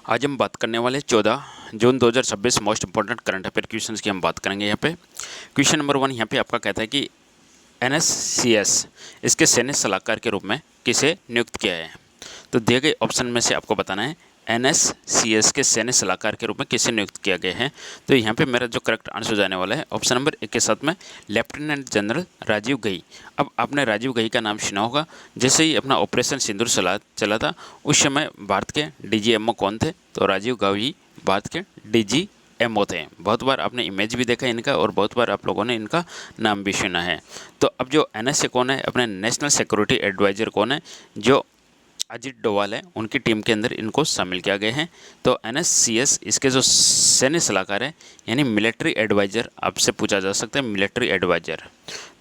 आज हम बात करने वाले 14 जून 2026 most important current affair questions की हम बात करेंगे। यहाँ पे क्वेश्चन नंबर 1 यहाँ पे आपका कहता है कि NSCS इसके सैन्य सलाहकार के रूप में किसे नियुक्त किया है। तो दिए गए ऑप्शन में से आपको बताना है NSCS के सैन्य सलाहकार के रूप में किसे नियुक्त किया गया है। तो यहाँ पे मेरा जो करेक्ट आंसर जाने वाला है ऑप्शन नंबर 1 के साथ में लेफ्टिनेंट जनरल राजीव घई। अब आपने राजीव घई का नाम सुना होगा। जैसे ही अपना ऑपरेशन सिंदूर चला था उस समय भारत के DGMO कौन थे? तो राजीव घई भारत के DGMO थे। बहुत बार आपने इमेज भी देखा इनका और बहुत बार आप लोगों ने इनका नाम भी सुना है। तो अब जो NSA कौन है, अपने नेशनल सिक्योरिटी एडवाइज़र कौन है, जो अजीत डोवाल है, उनकी टीम के अंदर इनको शामिल किया गया है। तो NSCS इसके जो सैन्य सलाहकार है यानी मिलिट्री एडवाइज़र आपसे पूछा जा सकता है, मिलिट्री एडवाइज़र।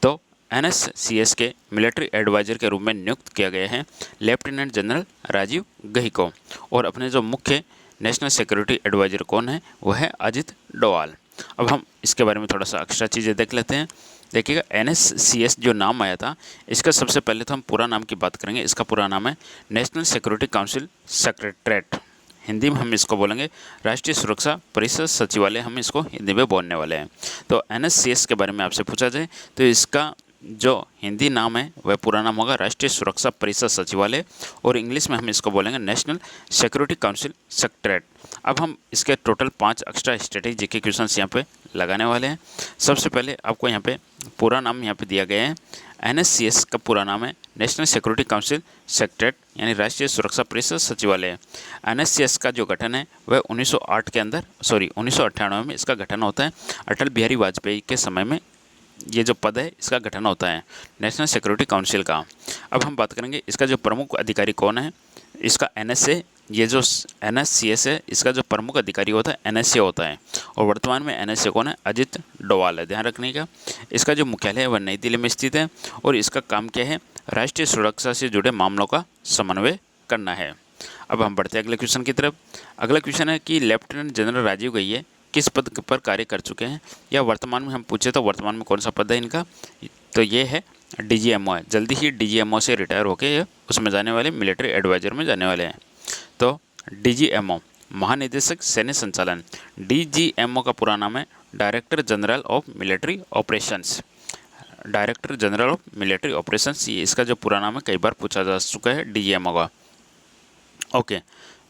तो NSCS के मिलिट्री एडवाइज़र के रूप में नियुक्त किया गया है लेफ्टिनेंट जनरल राजीव घई को। और अपने जो मुख्य नेशनल सिक्योरिटी एडवाइज़र कौन है, वह है अजीत डोवाल। अब हम इसके बारे में थोड़ा सा एक्स्ट्रा चीज़ें देख लेते हैं। देखिएगा, NSCS जो नाम आया था, इसका सबसे पहले तो हम पूरा नाम की बात करेंगे। इसका पूरा नाम है national security council secretariat. Hindi में हम इसको बोलेंगे राष्ट्रीय सुरक्षा परिषद सचिवालय, हम इसको हिंदी में बोलने वाले हैं। तो NSCS के बारे में आपसे पूछा जाए तो इसका जो हिंदी नाम है वह पूरा नाम होगा राष्ट्रीय सुरक्षा परिषद सचिवालय, और इंग्लिश में हम इसको बोलेंगे नेशनल सिक्योरिटी काउंसिल सेक्रेटरीट। अब हम इसके टोटल 5 एक्स्ट्रा स्ट्रेटेजी के क्वेश्चंस यहाँ पे लगाने वाले हैं। सबसे पहले आपको यहाँ पे पूरा नाम यहाँ पे दिया गया है। NSCS का पूरा नाम है नेशनल सिक्योरिटी काउंसिल सेक्रेटरीट यानी राष्ट्रीय सुरक्षा परिषद सचिवालय। NSCS का जो गठन है वह 1998 में इसका गठन होता है। अटल बिहारी वाजपेयी के समय में ये जो पद है इसका गठन होता है नेशनल सिक्योरिटी काउंसिल का। अब हम बात करेंगे इसका जो प्रमुख अधिकारी कौन है। इसका NSA, ये जो NSCS है, इसका जो प्रमुख अधिकारी होता है NSA होता है, और वर्तमान में NSA कौन है? अजीत डोवाल है। ध्यान रखने का, इसका जो मुख्यालय है वह नई दिल्ली में स्थित है, और इसका काम क्या है? राष्ट्रीय सुरक्षा से जुड़े मामलों का समन्वय करना है। अब हम बढ़ते हैं अगले क्वेश्चन की तरफ। अगला क्वेश्चन है कि लेफ्टिनेंट जनरल राजीव घई है किस पद पर कार्य कर चुके हैं, या वर्तमान में हम पूछे तो वर्तमान में कौन सा पद है इनका? तो ये है DGMO है। जल्दी ही DGMO से रिटायर होके ये उसमें जाने वाले मिलिट्री एडवाइज़र में जाने वाले हैं। तो DGMO महानिदेशक सैन्य संचालन। DGMO का पूरा नाम है director general of military operations. Director general of military operations, ये इसका जो पूरा नाम है कई बार पूछा जा चुका है DGMO का। ओके,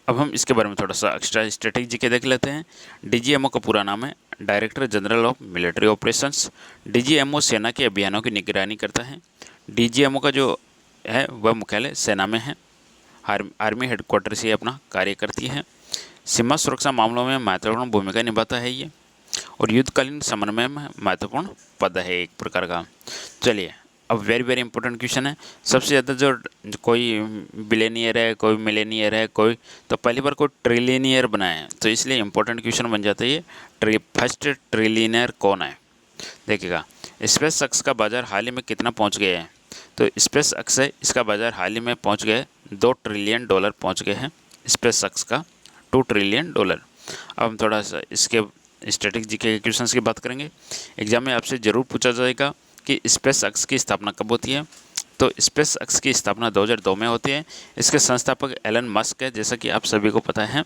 अब हम इसके बारे में थोड़ा सा एक्स्ट्रा स्ट्रेटेजी के देख लेते हैं। DGMO का पूरा नाम है director general of military operations. DGMO सेना के अभियानों की निगरानी करता है। DGMO का जो है वह मुख्यालय सेना में है। आर्मी हेडक्वार्टर से अपना कार्य करती है। सीमा सुरक्षा मामलों में महत्वपूर्ण भूमिका निभाता है ये, और युद्धकालीन समन्वय में महत्वपूर्ण पद है एक प्रकार का। चलिए, अब वेरी इंपॉर्टेंट क्वेश्चन है। सबसे ज़्यादा जो कोई बिलियनियर है, कोई मिलेनियर है, कोई तो पहली बार कोई ट्रिलियनियर बना है, तो इसलिए इंपॉर्टेंट क्वेश्चन बन जाता है ये। फर्स्ट ट्रिलियनियर कौन है? देखिएगा, स्पेस एक्स का बाजार हाल ही में कितना पहुंच गया है? तो स्पेस एक्स है, इसका बाजार हाल ही में पहुंच गए $2 ट्रिलियन पहुंच गए हैं स्पेस एक्स का, $2 ट्रिलियन। अब हम थोड़ा सा इसके स्ट्रेटेजी के क्वेश्चंस की बात करेंगे। एग्जाम में आपसे ज़रूर पूछा जाएगा कि स्पेस एक्स की स्थापना कब होती है। तो स्पेस एक्स की स्थापना 2002 में होती है। इसके संस्थापक एलन मस्क है, जैसा कि आप सभी को पता है।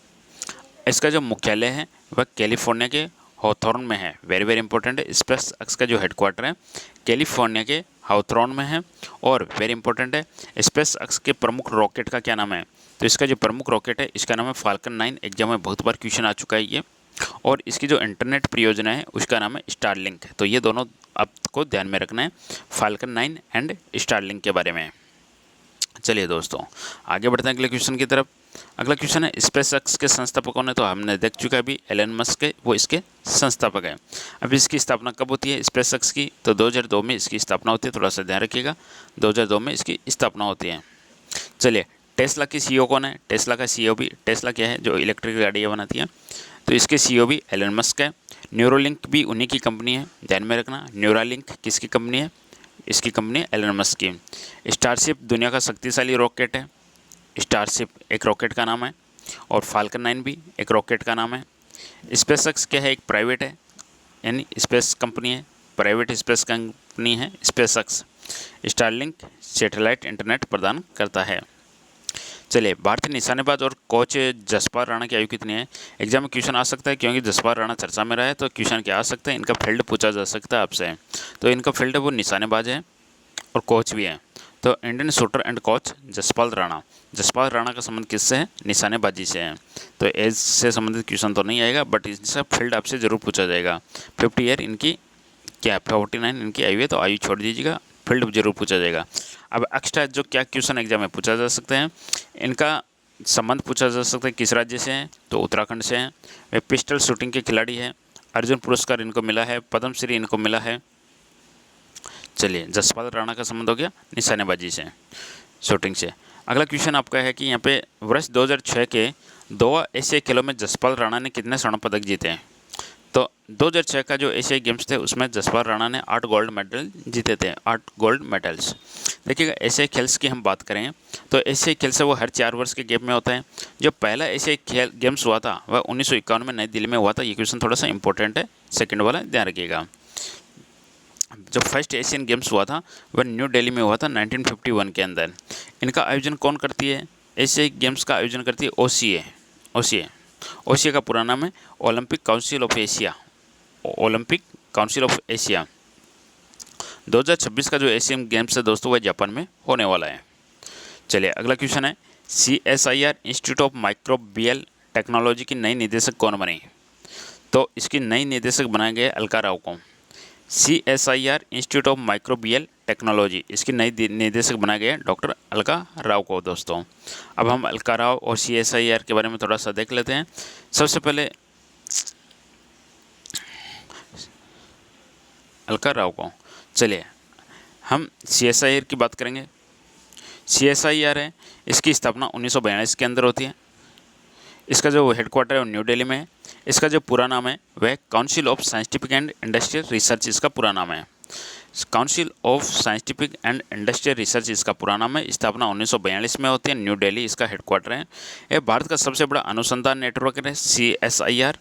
इसका जो मुख्यालय है वह कैलिफोर्निया के हॉथॉर्न में है। वेरी इंपॉर्टेंट है। स्पेस एक्स का जो हेडक्वार्टर है कैलिफोर्निया के हॉथॉर्न में है, और वेरी इंपॉर्टेंट है। स्पेस एक्स के प्रमुख रॉकेट का क्या नाम है? तो इसका जो प्रमुख रॉकेट है इसका नाम है फाल्कन 9। एग्जाम में बहुत बार क्वेश्चन आ चुका है ये। और इसकी जो इंटरनेट परियोजना है उसका नाम है स्टारलिंक। तो ये दोनों आपको ध्यान में रखना है, फाल्कन 9 एंड स्टारलिंक के बारे में। चलिए दोस्तों, आगे बढ़ते हैं अगले क्वेश्चन की तरफ। अगला क्वेश्चन है स्पेस एक्स के संस्थापकों ने, तो हमने देख चुका है अभी एलन मस्क है, वो इसके संस्थापक हैं। अब इसकी स्थापना कब होती है स्पेस एक्स की? तो 2002 में इसकी स्थापना होती है। थोड़ा सा ध्यान रखिएगा, 2002 में इसकी स्थापना होती है। चलिए, टेस्ला की CEO कौन है? टेस्ला का CEO भी, टेस्ला क्या है? जो इलेक्ट्रिक गाड़ियाँ बनाती हैं, तो इसके CEO भी एलन मस्क है। न्यूरोलिंक भी उन्हीं की कंपनी है, ध्यान में रखना। न्यूरालिंक किसकी कंपनी है? इसकी कंपनी है एलन मस्क की। स्टारशिप दुनिया का शक्तिशाली रॉकेट है। स्टारशिप एक रॉकेट का नाम है, और फाल्कन 9 भी एक रॉकेट का नाम है। स्पेस एक्स क्या है? एक प्राइवेट है, यानी स्पेस कंपनी है, प्राइवेट स्पेस कंपनी है space x. Starlink satellite internet प्रदान करता है। चलिए, भारतीय निशानेबाज और कोच जसपाल राणा की आयु कितनी है? एग्जाम में क्वेश्चन आ सकता है, क्योंकि जसपाल राणा चर्चा में रहा है तो क्वेश्चन क्या आ सकता है, इनका फील्ड पूछा जा सकता है आपसे। तो इनका फील्ड वो निशानेबाज है और कोच भी है। तो Indian shooter and coach Jaspal Rana का संबंध किससे है? निशानेबाजी से है। तो एज से संबंधित क्वेश्चन तो नहीं आएगा, बट इसका फील्ड आपसे जरूर पूछा जाएगा। 50 ईयर इनकी क्या 49 इनकी आयु है, तो आयु छोड़ दीजिएगा, फील्ड जरूर पूछा जाएगा। अब एक्स्ट्रा जो क्या क्वेश्चन एग्जाम में पूछा जा सकते हैं, इनका संबंध पूछा जा सकता है किस राज्य से हैं, तो उत्तराखंड से हैं। वे पिस्टल शूटिंग के खिलाड़ी हैं, अर्जुन पुरस्कार इनको मिला है, पद्मश्री इनको मिला है। चलिए, जसपाल राणा का संबंध हो गया निशानेबाजी से, शूटिंग से। अगला क्वेश्चन आपका है कि यहाँ पे वर्ष 2006 के दोहा एशियाई खेलों में जसपाल राणा ने कितने स्वर्ण पदक जीते हैं? तो 2006 का जो एशियाई गेम्स थे उसमें जसपाल राणा ने 8 गोल्ड मेडल जीते थे, 8 गोल्ड मेडल्स। देखिएगा, एशियाई खेल्स की हम बात करें तो एशियाई खेल से वो हर 4 वर्ष के गैप में होता है। जो पहला एशियाई खेल गेम्स हुआ था वह 1951 में नई दिल्ली में हुआ था। ये क्वेश्चन थोड़ा सा इंपॉर्टेंट है, सेकंड वाला ध्यान रखिएगा। जो फर्स्ट एशियन गेम्स हुआ था वह न्यू दिल्ली में हुआ था 1951 के अंदर। इनका आयोजन कौन करती है? एशियाई गेम्स का आयोजन करती है ओसीए का पूरा नाम है ओलंपिक काउंसिल ऑफ एशिया। 2026 का जो एशियन गेम्स है दोस्तों वह जापान में होने वाला है। चलिए, अगला क्वेश्चन है, CSIR institute of microbial technology की नई निदेशक कौन बनी? तो इसकी नई निदेशक बनाए गए अलका राव को। CSIR institute of microbial technology, इसकी नई निदेशक बनाए गए डॉक्टर अलका राव को दोस्तों। अब हम अलका राव और CSIR के बारे में थोड़ा सा देख लेते हैं। सबसे पहले अलका राव को, चलिए हम CSIR की बात करेंगे। CSIR है, इसकी स्थापना 1942 के अंदर होती है। इसका जो हेडक्वार्टर है वो न्यू दिल्ली में है। इसका जो पूरा नाम है वह council of scientific and industrial research, इसका पूरा नाम है council of scientific and industrial research, इसका पूरा नाम है। स्थापना 1942 में होती है, न्यू दिल्ली इसका हेडक्वार्टर है। यह भारत का सबसे बड़ा अनुसंधान नेटवर्क है CSIR,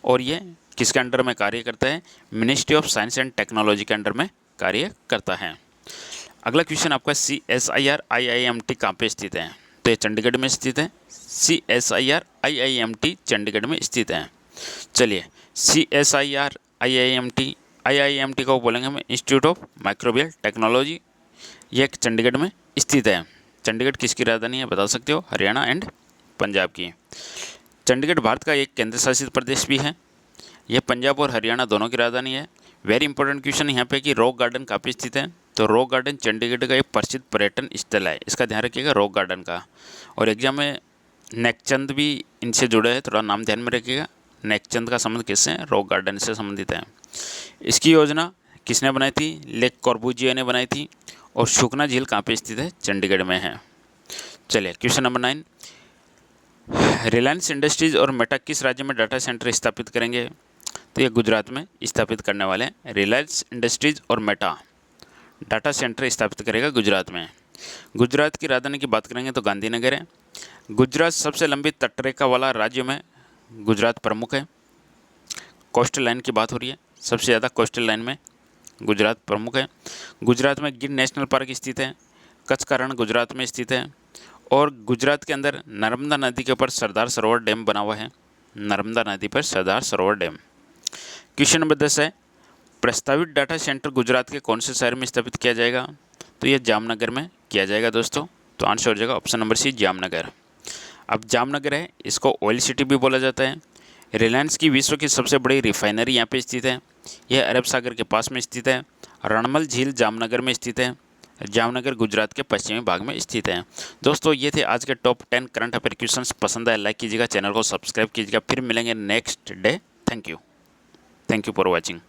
और ये किसके अंडर में कार्य करता है? Ministry of science and technology के अंडर में कार्य करता है। अगला क्वेश्चन आपका, CSIR IIMT कहाँ पे स्थित है? तो ये चंडीगढ़ में स्थित है। CSIR IIMT चंडीगढ़ में स्थित है। चलिए, CSIR IIMT को बोलेंगे हम इंस्टीट्यूट ऑफ माइक्रोबियल टेक्नोलॉजी। ये चंडीगढ़ में स्थित है। चंडीगढ़ किसकी राजधानी है बता सकते हो? हरियाणा एंड पंजाब की। चंडीगढ़ भारत का एक केंद्र शासित प्रदेश भी है। यह पंजाब और हरियाणा दोनों की राजधानी है। वेरी इंपॉर्टेंट क्वेश्चन यहाँ पे कि रॉक गार्डन कहाँ पे स्थित है? तो रॉक गार्डन चंडीगढ़ का एक प्रसिद्ध पर्यटन स्थल है, इसका ध्यान रखिएगा रॉक गार्डन का। और एग्जाम में नेकचंद भी इनसे जुड़ा है, थोड़ा नाम ध्यान में रखिएगा। नेकचंद का संबंध किससे है? रॉक गार्डन से संबंधित है। इसकी योजना किसने बनाई थी? ले कॉर्बुजिए ने बनाई थी। और सुखना झील कहाँ पे स्थित है? चंडीगढ़ में है। चलिए, क्वेश्चन नंबर 9, रिलायंस इंडस्ट्रीज और मेटा किस राज्य में डाटा सेंटर स्थापित करेंगे? तो ये गुजरात में स्थापित करने वाले हैं। रिलायंस इंडस्ट्रीज और मेटा डाटा सेंटर स्थापित करेगा गुजरात में। गुजरात की राजधानी की बात करेंगे तो गांधीनगर है। गुजरात सबसे लंबी तटरेखा वाला राज्य में गुजरात प्रमुख है। कोस्टल लाइन की बात हो रही है, सबसे ज़्यादा कोस्टल लाइन में गुजरात प्रमुख है। गुजरात में गिर नेशनल पार्क स्थित है। कच्छ का रण गुजरात में स्थित है। और गुजरात के अंदर नर्मदा नदी के ऊपर सरदार सरोवर डैम बना हुआ है। नर्मदा नदी पर Sardar Sarovar dam. Question number 10 है, प्रस्तावित डाटा सेंटर गुजरात के कौन से शहर में स्थापित किया जाएगा? तो यह जामनगर में किया जाएगा दोस्तों। तो आंसर हो जाएगा ऑप्शन नंबर सी, जामनगर। अब जामनगर है, इसको ऑयल सिटी भी बोला जाता है। रिलायंस की विश्व की सबसे बड़ी रिफाइनरी यहाँ पे स्थित है। यह अरब सागर के पास में स्थित है। रणमल झील जामनगर में स्थित है। जामनगर गुजरात के पश्चिमी भाग में स्थित है। दोस्तों, ये थे आज के टॉप 10 करंट अफेयर क्वेश्चंस। पसंद आए लाइक कीजिएगा, चैनल को सब्सक्राइब कीजिएगा। फिर मिलेंगे next day. Thank you for watching.